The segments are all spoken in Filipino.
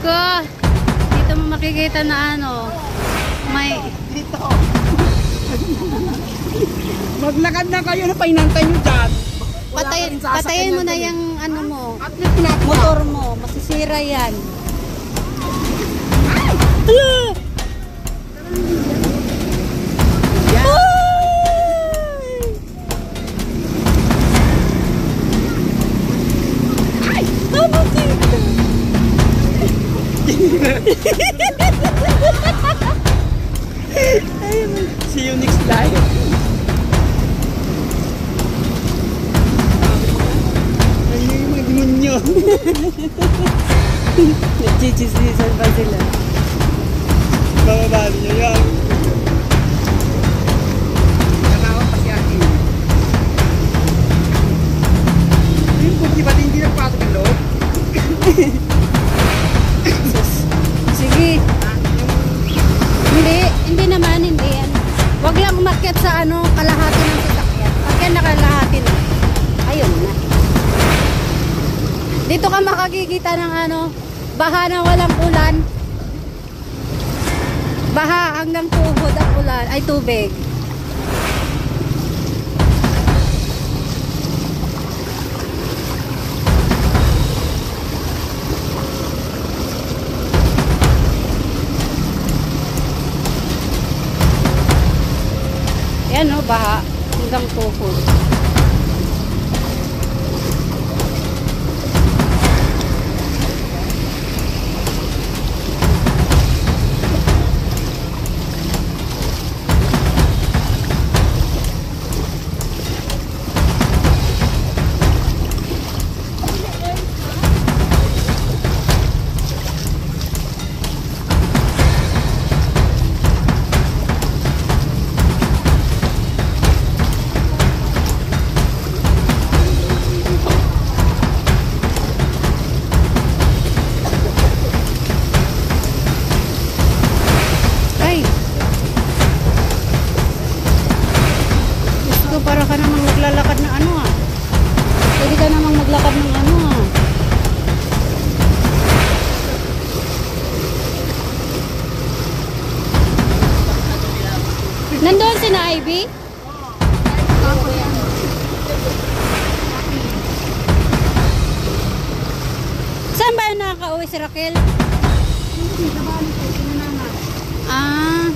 ko. Dito mo makikita na ano. May... Dito. Maglakad na kayo na painantay nyo dyan. Patayin mo na yung ano mo. At least Motor mo. Masisira yan. Hala! See you next time. Ano yung mga demonyo? Nagchichismisan pa sila. Bababali nyo yan. Nakakot pa si Aki. Yung puti pati hindi nagpasok yung loob. Sige. Hindi naman, hindi yan. Huwag lang umakyat sa ano, kalahati ng sasakyan. Pag yan nakalahati na, ayun na. Dito ka makakikita ng ano, baha na walang ulan. Baha hanggang tuhod ang ulan, ay tubig. Yan o, baha hanggang tuhod. Para ka namang maglalakad ng ano ah. Pwede ka namang maglakad ng ano ah. Nandun si na Ivy? Saan ba yung nakaka-uwi si Raquel? Ah.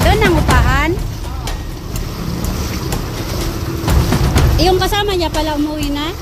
Doon ang upahan? Yung kasama niya pala umuwi na?